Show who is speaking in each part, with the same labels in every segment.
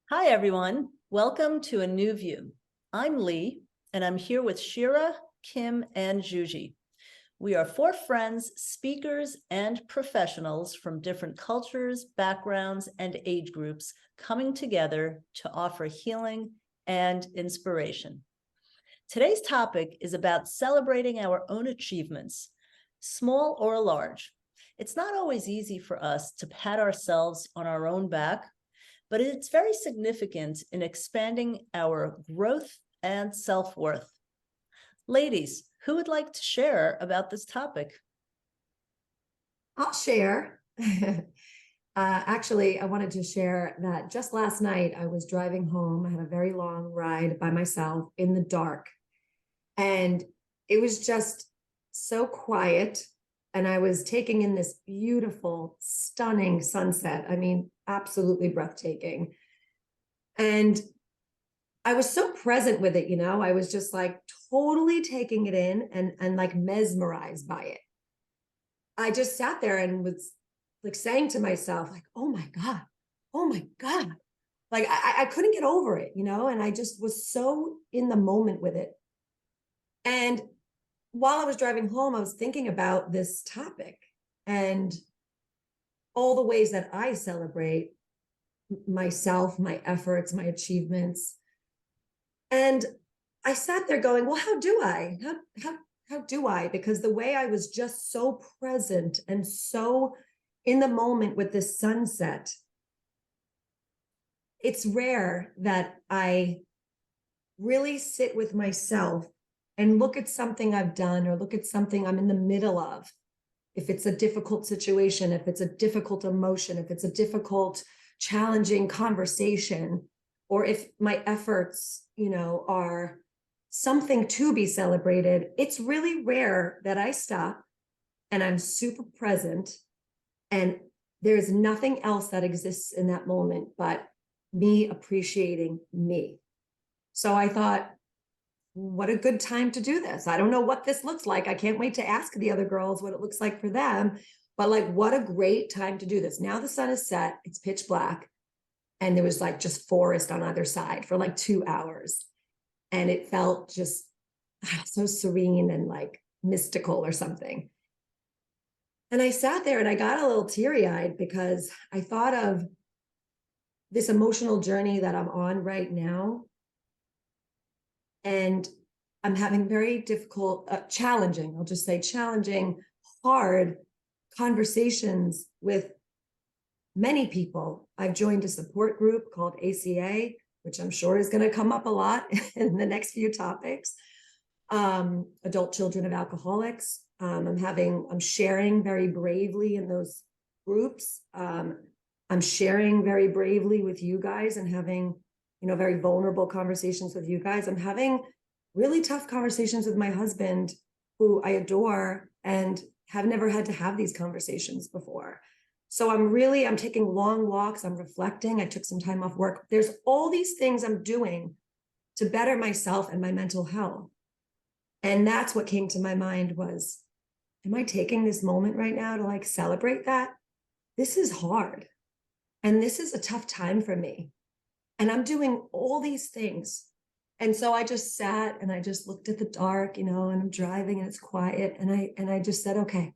Speaker 1: Hi, everyone. Welcome to A New View. I'm Lee, and I'm here with Shira, Kim, and Juji. We are four friends, speakers, and professionals from different cultures, backgrounds, and age groups coming together to offer healing and inspiration. Today's topic is about celebrating our own achievements, small or large. It's not always easy for us to pat ourselves on our own back, but it's very significant in expanding our growth and self-worth. Ladies, who would like to share about this topic?
Speaker 2: I'll share. Actually, I wanted to share that just last night I was driving home. I had a very long ride by myself in the dark, and it was just so quiet. And I was taking in this beautiful, stunning sunset. I mean, absolutely breathtaking. And I was so present with it, I was just like totally taking it in and like mesmerized by it. I just sat there and was like saying to myself, like, oh my God, oh my God. Like I couldn't get over it, and I just was so in the moment with it. And while I was driving home, I was thinking about this topic and all the ways that I celebrate myself, my efforts, my achievements. And I sat there going, well, how do I? How do I? Because the way I was just so present and so in the moment with this sunset, it's rare that I really sit with myself and look at something I've done or look at something I'm in the middle of. If it's a difficult situation, if it's a difficult emotion, if it's a difficult, challenging conversation, or if my efforts, are something to be celebrated, it's really rare that I stop and I'm super present and there's nothing else that exists in that moment but me appreciating me. So I thought, what a good time to do this. I don't know what this looks like. I can't wait to ask the other girls what it looks like for them. But like, what a great time to do this. Now the sun is set, it's pitch black, and there was like just forest on either side for like 2 hours. And it felt just so serene and like mystical or something. And I sat there and I got a little teary eyed because I thought of this emotional journey that I'm on right now. And I'm having very difficult, challenging, I'll just say challenging, hard conversations with many people. I've joined a support group called ACA, which I'm sure is going to come up a lot in the next few topics. Adult children of alcoholics. I'm sharing very bravely in those groups. I'm sharing very bravely with you guys and having, very vulnerable conversations with you guys. I'm having really tough conversations with my husband, who I adore and have never had to have these conversations before. So I'm taking long walks. I'm reflecting. I took some time off work. There's all these things I'm doing to better myself and my mental health. And that's what came to my mind was, am I taking this moment right now to like celebrate that? This is hard. And this is a tough time for me. And I'm doing all these things. And so I just sat and I just looked at the dark, and I'm driving and it's quiet. And I just said, okay.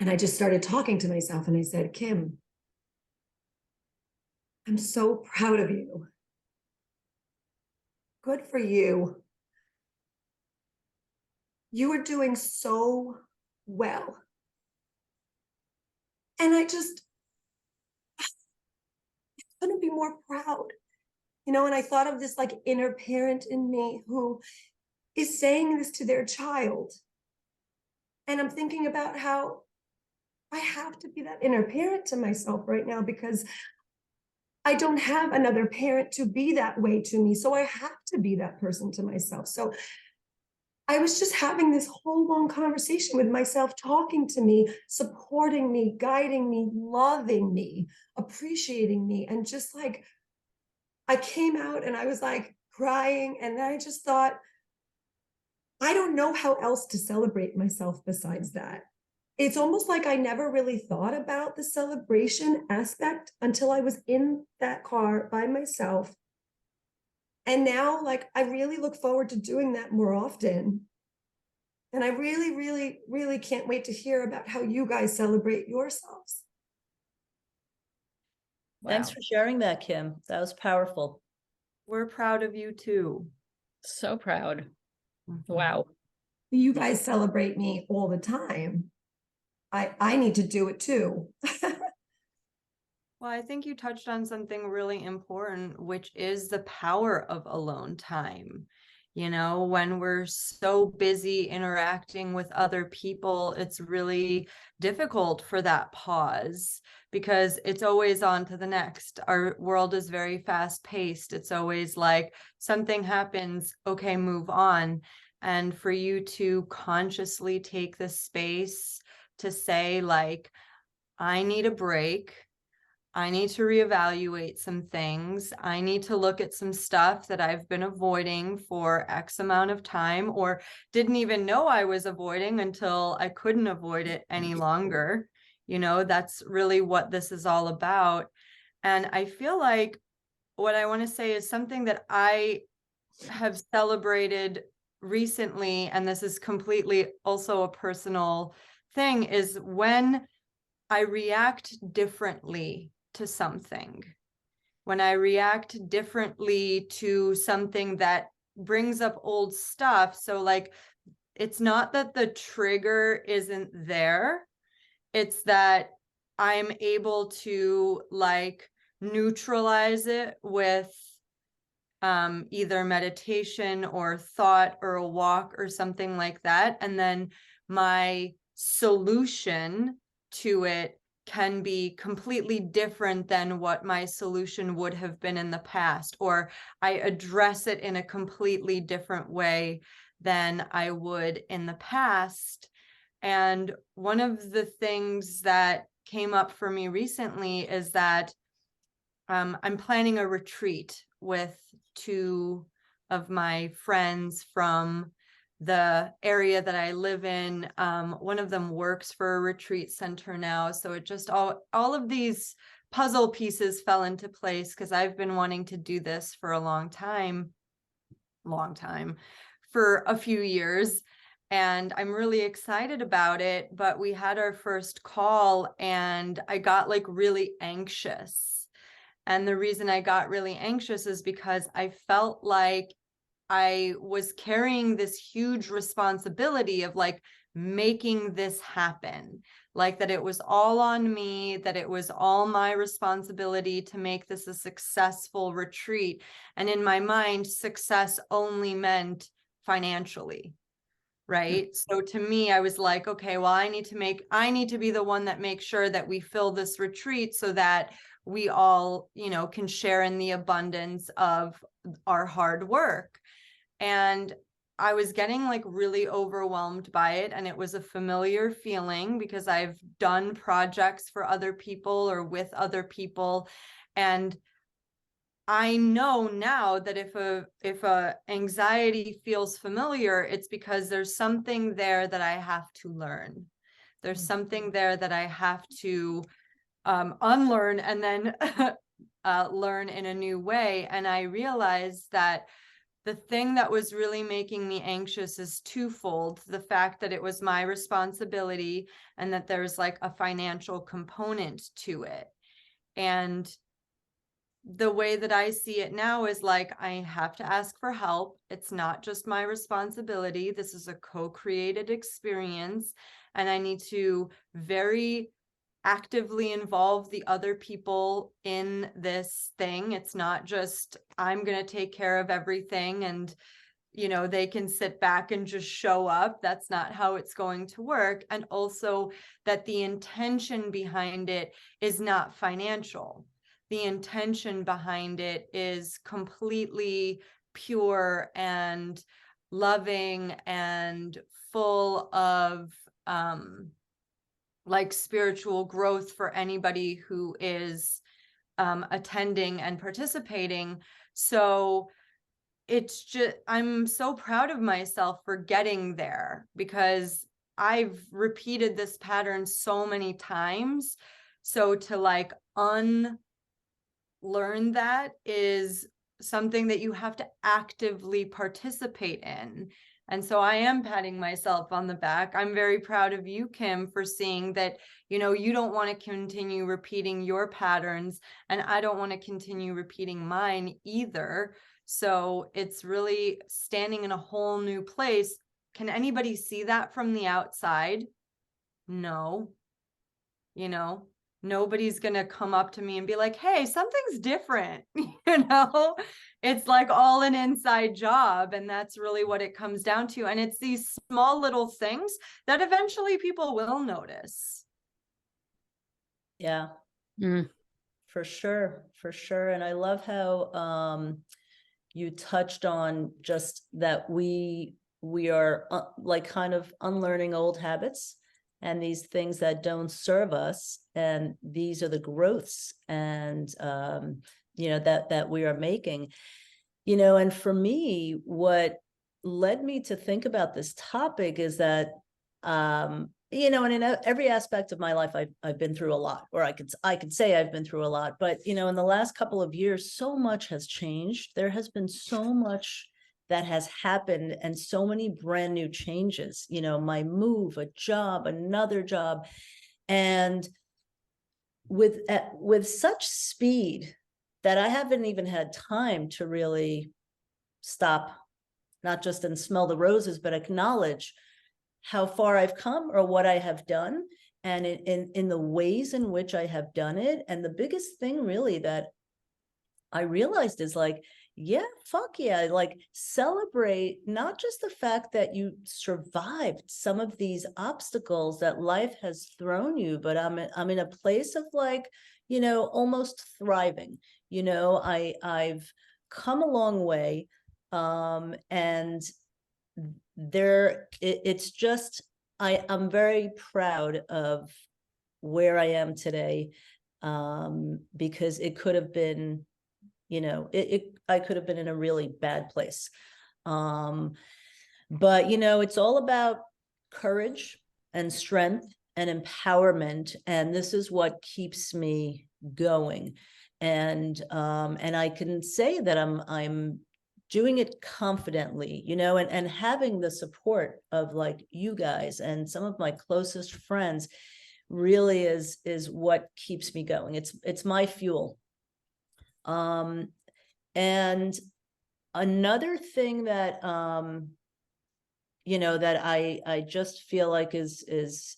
Speaker 2: And I just started talking to myself and I said, Kim, I'm so proud of you. Good for you. You are doing so well. And I couldn't be more proud. And I thought of this like inner parent in me who is saying this to their child. And I'm thinking about how I have to be that inner parent to myself right now because I don't have another parent to be that way to me. So I have to be that person to myself. So I was just having this whole long conversation with myself, talking to me, supporting me, guiding me, loving me, appreciating me. And just like, I came out and I was like crying. And I just thought, I don't know how else to celebrate myself besides that. it's almost like I never really thought about the celebration aspect until I was in that car by myself. And now, like, I really look forward to doing that more often. And I really, really, really can't wait to hear about how you guys celebrate yourselves.
Speaker 1: Thanks
Speaker 3: Wow.
Speaker 1: for sharing that, Kim. That was powerful.
Speaker 4: We're proud of you too.
Speaker 3: So proud.
Speaker 4: Mhm.
Speaker 3: Wow.
Speaker 2: You guys celebrate me all the time. I need to do it too.
Speaker 4: Well, I think you touched on something really important, which is the power of alone time. You know, when we're so busy interacting with other people, it's really difficult for that pause because it's always on to the next. Our world is very fast paced. It's always like something happens, okay, move on. And for you to consciously take the space to say, like, I need a break. I need to reevaluate some things. I need to look at some stuff that I've been avoiding for X amount of time or didn't even know I was avoiding until I couldn't avoid it any longer. You know, that's really what this is all about. And I feel like what I want to say is something that I have celebrated recently, and this is completely also a personal thing, is when I react differently to something, when I react differently to something that brings up old stuff. So, like, it's not that the trigger isn't there, it's that I'm able to, like, neutralize it with either meditation or thought or a walk or something like that. And then my solution to it can be completely different than what my solution would have been in the past, or I address it in a completely different way than I would in the past. And one of the things that came up for me recently is that I'm planning a retreat with two of my friends from the area that I live in. One of them works for a retreat center now. So it just all of these puzzle pieces fell into place because I've been wanting to do this for a long time, for a few years. And I'm really excited about it. But we had our first call and I got like really anxious. And the reason I got really anxious is because I felt like I was carrying this huge responsibility of like making this happen, like that it was all on me, that it was all my responsibility to make this a successful retreat. And in my mind, success only meant financially. Right. So to me, I was like, okay, well, I need to be the one that makes sure that we fill this retreat so that we all, you know, can share in the abundance of our hard work. And I was getting like really overwhelmed by it. And it was a familiar feeling because I've done projects for other people or with other people. And I know now that if a anxiety feels familiar, it's because there's something there that I have to learn. There's something there that I have to unlearn and then learn in a new way. And I realized that the thing that was really making me anxious is twofold. The fact that it was my responsibility and that there's like a financial component to it. And the way that I see it now is like, I have to ask for help. It's not just my responsibility. This is a co-created experience. And I need to very actively involve the other people in this thing. It's not just, I'm going to take care of everything and, you know, they can sit back and just show up. That's not how it's going to work. And also that the intention behind it is not financial. The intention behind it is completely pure and loving and full of like spiritual growth for anybody who is attending and participating. So it's just, I'm so proud of myself for getting there because I've repeated this pattern so many times. So to like unlearn that is something that you have to actively participate in. And so I am patting myself on the back. I'm very proud of you, Kim, for seeing that, you know, you don't want to continue repeating your patterns, and I don't want to continue repeating mine either. So it's really standing in a whole new place. Can anybody see that from the outside? No. You know, nobody's going to come up to me and be like, hey, something's different. You know, it's like all an inside job. And that's really what it comes down to. And it's these small little things that eventually people will notice.
Speaker 1: Yeah,
Speaker 3: Mm.
Speaker 1: for sure. For sure. And I love how you touched on just that we are like kind of unlearning old habits and these things that don't serve us, and these are the growths and you know that we are making, you know. And for me, what led me to think about this topic is that you know, and in every aspect of my life, I've been through a lot, or I could say I've been through a lot. But you know, in the last couple of years, so much has changed. There has been so much that has happened, and so many brand new changes. You know, my move, a job, another job, and with such speed that I haven't even had time to really stop, not just and smell the roses, but acknowledge how far I've come or what I have done, and in the ways in which I have done it. And the biggest thing really that I realized is like, yeah, fuck yeah, like celebrate not just the fact that you survived some of these obstacles that life has thrown you, but I'm in a place of like, you know, almost thriving. You know, I've come a long way, and it's just I'm very proud of where I am today, because it could have been, you know, I could have been in a really bad place, but you know, it's all about courage and strength and empowerment, and this is what keeps me going. And I can say that I'm doing it confidently, you know, and having the support of like you guys and some of my closest friends really is what keeps me going. It's my fuel. And another thing that you know, that I just feel like is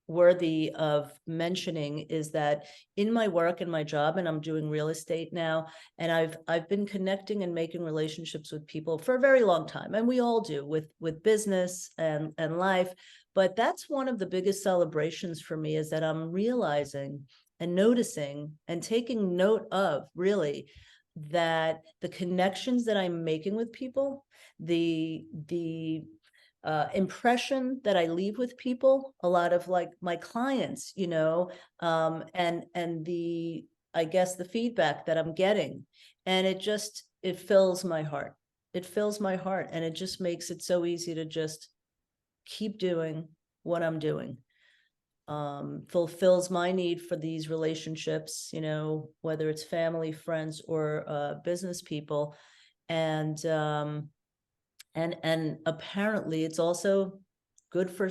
Speaker 1: worthy of mentioning is that in my work and my job, and I'm doing real estate now, and I've been connecting and making relationships with people for a very long time, and we all do with business and life. But that's one of the biggest celebrations for me, is that I'm realizing and noticing and taking note of really that the connections that I'm making with people, the impression that I leave with people, a lot of like my clients, you know, and the, I guess, the feedback that I'm getting, and it fills my heart. It fills my heart, and it just makes it so easy to just keep doing what I'm doing. Fulfills my need for these relationships, you know, whether it's family, friends, or business people. And apparently it's also good for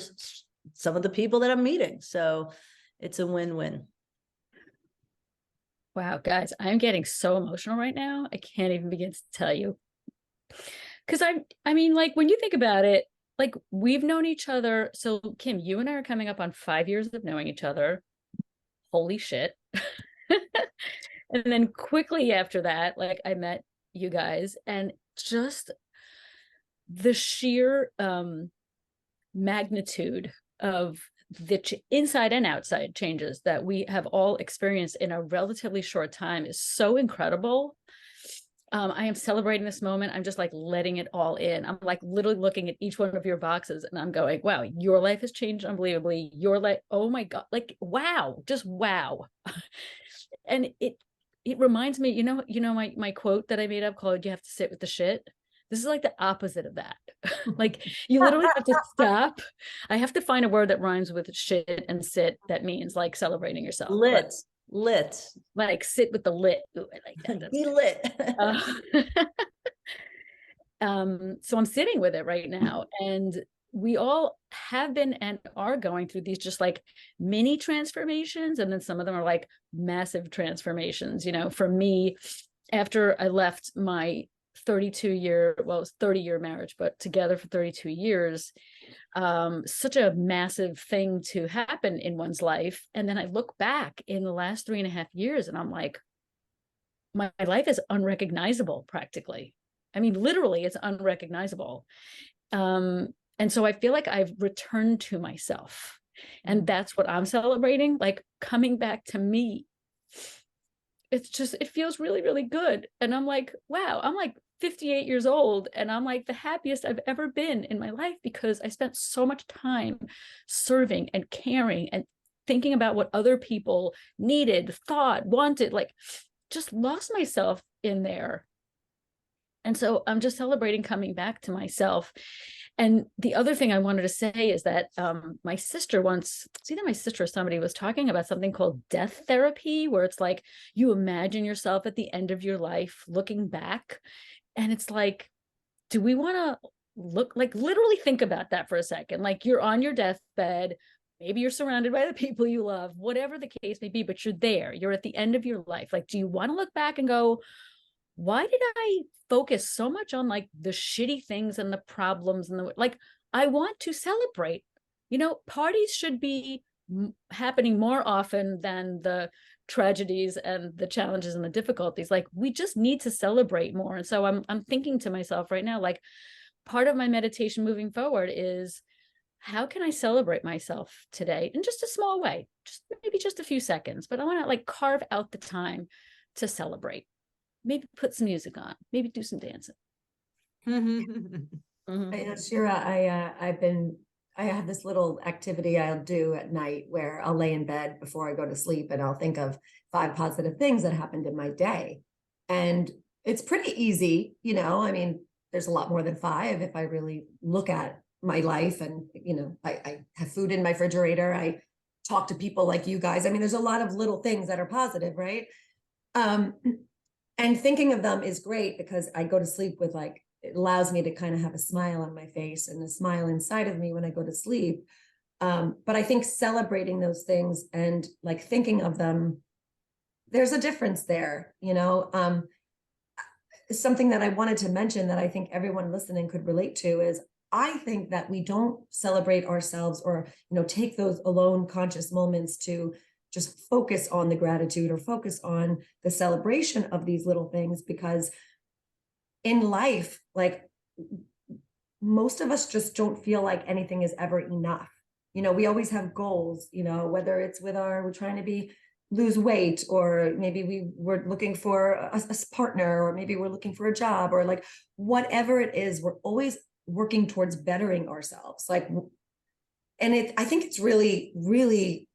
Speaker 1: some of the people that I'm meeting. So it's a win-win.
Speaker 3: Wow, guys, I'm getting so emotional right now. I can't even begin to tell you. Because I mean, like, when you think about it, like, we've known each other. So, Kim, you and I are coming up on 5 years of knowing each other. Holy shit. And then quickly after that, like, I met you guys, and just the sheer magnitude of the inside and outside changes that we have all experienced in a relatively short time is so incredible. I am celebrating this moment. I'm just like letting it all in. I'm like literally looking at each one of your boxes, and I'm going, wow, your life has changed unbelievably. Your life, oh my God, like, wow, just wow. And it reminds me, you know, my quote that I made up called, "You have to sit with the shit." This is like the opposite of that. Like you literally have to stop. I have to find a word that rhymes with shit and sit. That means like celebrating yourself. But,
Speaker 1: Lit.
Speaker 3: like sit with the lit. Ooh, I like that. That's
Speaker 1: Be
Speaker 3: good.
Speaker 1: lit.
Speaker 3: So I'm sitting with it right now, and we all have been and are going through these just like mini transformations, and then some of them are like massive transformations. You know, for me, after I left my 32-year, well, it was 30-year marriage, but together for 32 years, such a massive thing to happen in one's life. And then I look back in the last 3.5 years and I'm like, my life is unrecognizable practically. I mean, literally, it's unrecognizable. And so I feel like I've returned to myself. And that's what I'm celebrating, like coming back to me. It's just, it feels really, really good. And I'm like, wow, I'm like 58 years old. And I'm like the happiest I've ever been in my life because I spent so much time serving and caring and thinking about what other people needed, thought, wanted, like just lost myself in there. And so I'm just celebrating coming back to myself. And the other thing I wanted to say is that my sister once, it's either my sister or somebody was talking about something called death therapy, where it's like you imagine yourself at the end of your life looking back. And it's like, do we want to look, like literally think about that for a second? Like you're on your deathbed, maybe you're surrounded by the people you love, whatever the case may be, but you're there, you're at the end of your life. Like, do you want to look back and go, why did I focus so much on like the shitty things and the problems and the, like, I want to celebrate, you know, parties should be happening more often than the tragedies and the challenges and the difficulties. Like we just need to celebrate more. And so I'm thinking to myself right now, like part of my meditation moving forward is how can I celebrate myself today in just a small way, just maybe just a few seconds, but I want to like carve out the time to celebrate. Maybe put some music on, maybe do some dancing.
Speaker 2: Shira, I have this little activity I'll do at night where I'll lay in bed before I go to sleep and I'll think of 5 positive things that happened in my day. And it's pretty easy, you know, I mean, there's a lot more than 5 if I really look at my life. And, you know, I have food in my refrigerator. I talk to people like you guys. I mean, there's a lot of little things that are positive, right? And thinking of them is great because I go to sleep with like, it allows me to kind of have a smile on my face and a smile inside of me when I go to sleep. But I think celebrating those things and like thinking of them, there's a difference there, you know. Something that I wanted to mention that I think everyone listening could relate to is I think that we don't celebrate ourselves or, you know, take those alone conscious moments to just focus on the gratitude or focus on the celebration of these little things, because in life, like most of us just don't feel like anything is ever enough. You know, we always have goals, you know, whether it's with we're trying to lose weight, or maybe we're looking for a partner, or maybe we're looking for a job, or like whatever it is, we're always working towards bettering ourselves. Like, and I think it's really, really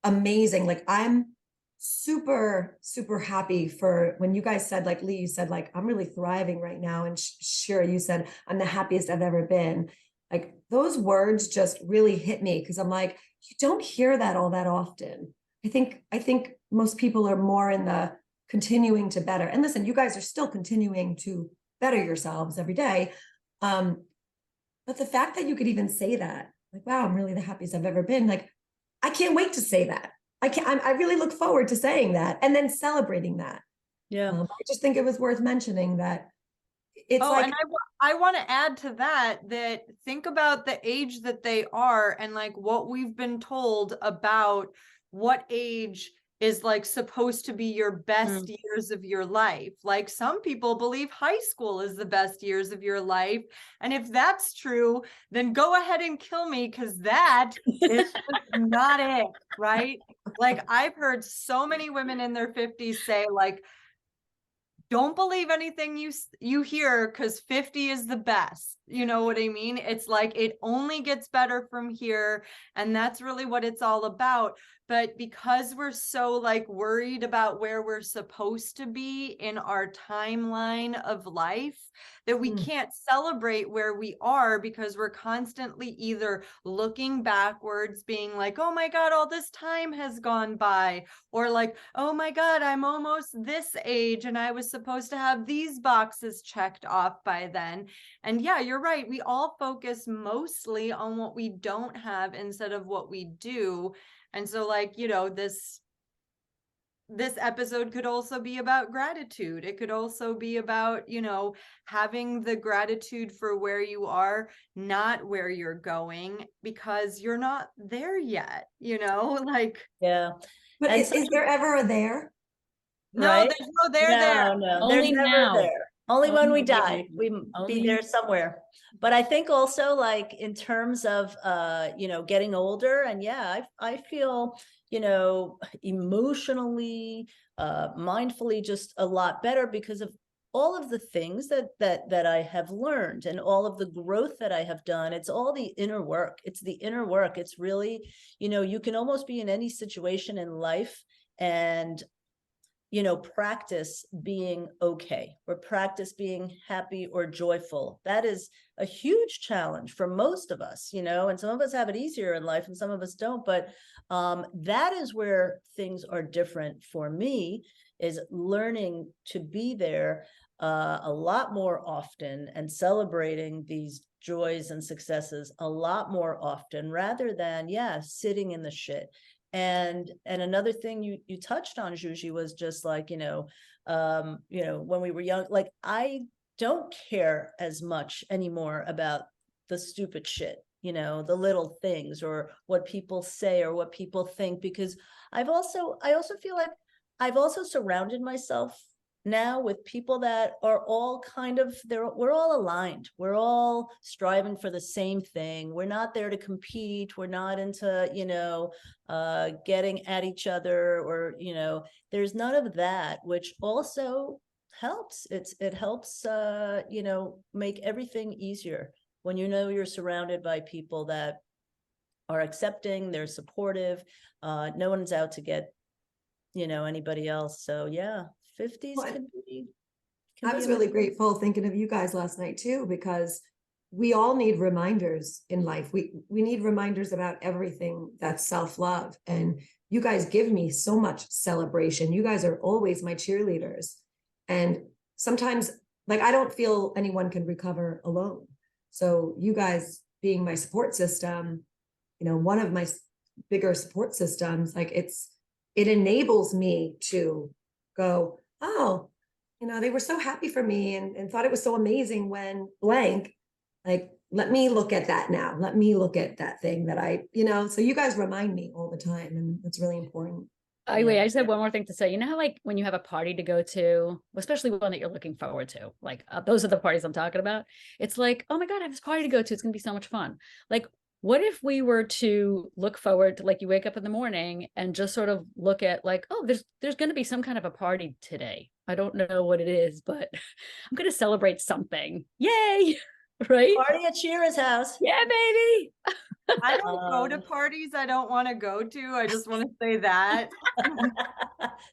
Speaker 2: amazing. Like I'm super, super happy for when you guys said, like Lee, you said like, I'm really thriving right now. And Shira, you said, I'm the happiest I've ever been. Like those words just really hit me because I'm like, you don't hear that all that often. I think most people are more in the continuing to better. And listen, you guys are still continuing to better yourselves every day. But the fact that you could even say that, like, wow, I'm really the happiest I've ever been. Like, I can't wait to say that. I really look forward to saying that and then celebrating that.
Speaker 1: Yeah.
Speaker 2: I just think it was worth mentioning that it's
Speaker 4: and I want to add to that think about the age that they are and like what we've been told about what age is like supposed to be your best years of your life. Like some people believe high school is the best years of your life. And if that's true, then go ahead and kill me, because that is not it, right? Like I've heard so many women in their 50s say like, don't believe anything you hear because 50 is the best. You know what I mean? It's like it only gets better from here. And that's really what it's all about. but because we're so like worried about where we're supposed to be in our timeline of life, that we
Speaker 2: Mm.
Speaker 4: can't celebrate where we are because we're constantly either looking backwards, being like, oh my God, all this time has gone by, or like, oh my God, I'm almost this age and I was supposed to have these boxes checked off by then. And yeah, you're right. We all focus mostly on what we don't have instead of what we do. And so like, you know, this episode could also be about gratitude. It could also be about, you know, having the gratitude for where you are, not where you're going, because you're not there yet, you know, like,
Speaker 1: Yeah.
Speaker 2: But
Speaker 1: And
Speaker 2: is there ever a there?
Speaker 4: no,
Speaker 1: right?
Speaker 4: there's no there.
Speaker 1: No, there's
Speaker 3: Only
Speaker 1: never
Speaker 3: now.
Speaker 1: there. Only when we
Speaker 3: Only
Speaker 1: die, we
Speaker 3: only
Speaker 1: be there somewhere. But I think also like in terms of you know, getting older, and yeah, I feel, you know, emotionally, mindfully just a lot better because of all of the things that I have learned and all of the growth that I have done. It's all the inner work. It's the inner work. It's really, you know, you can almost be in any situation in life and, you know, practice being okay or practice being happy or joyful. That is a huge challenge for most of us, you know, and some of us have it easier in life and some of us don't. But that is where things are different for me, is learning to be there a lot more often and celebrating these joys and successes a lot more often rather than, yeah, sitting in the shit. And another thing you touched on, Juji, was just like, you know, when we were young, like I don't care as much anymore about the stupid shit, you know, the little things or what people say or what people think, because I also feel like I've also surrounded myself now with people that are all kind of we're all aligned. We're all striving for the same thing. We're not there to compete. We're not into, you know, getting at each other, or, you know, there's none of that, which also helps. It helps, you know, make everything easier when you know you're surrounded by people that are accepting, they're supportive, no one's out to get, you know, anybody else. So yeah, 50s
Speaker 2: Well,
Speaker 1: can be.
Speaker 2: I was really grateful thinking of you guys last night too, because we all need reminders in life. We need reminders about everything that's self-love. And you guys give me so much celebration. You guys are always my cheerleaders. And sometimes, like, I don't feel anyone can recover alone. So you guys being my support system, you know, one of my bigger support systems, like it enables me to go, oh, you know, they were so happy for me and thought it was so amazing when blank, like, let me look at that now. Let me look at that thing that I, you know, so you guys remind me all the time. And that's really important.
Speaker 3: Wait, I just have one more thing to say. You know how like when you have a party to go to, especially one that you're looking forward to, like those are the parties I'm talking about. It's like, oh my God, I have this party to go to. It's going to be so much fun. Like, what if we were to look forward to, like, you wake up in the morning and just sort of look at like, oh, there's going to be some kind of a party today. I don't know what it is, but I'm going to celebrate something. Yay. Right?
Speaker 1: Party at Shira's house.
Speaker 3: Yeah, baby.
Speaker 4: I don't go to
Speaker 1: Um,
Speaker 4: parties I don't want to go to. I just want to say that.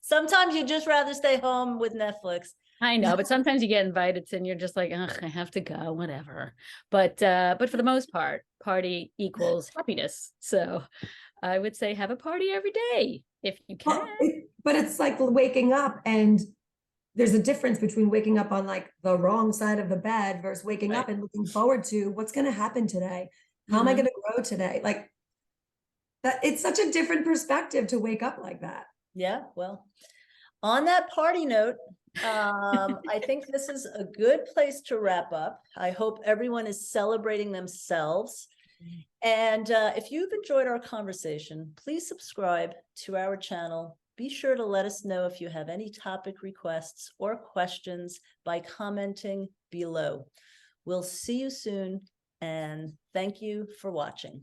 Speaker 1: Sometimes you just rather stay home with Netflix.
Speaker 3: I know, but sometimes you get invited to and you're just like, ugh, I have to go, whatever. But for the most part, party equals happiness. So I would say have a party every day if you can.
Speaker 2: Well, but it's like waking up, and there's a difference between waking up on like the wrong side of the bed versus waking up and looking forward to what's going to happen today. How am I going to grow today? Like that, it's such a different perspective to wake up like that.
Speaker 1: Yeah, well, on that party note, I think this is a good place to wrap up. I hope everyone is celebrating themselves. And if you've enjoyed our conversation, please subscribe to our channel. Be sure to let us know if you have any topic requests or questions by commenting below. We'll see you soon, and thank you for watching.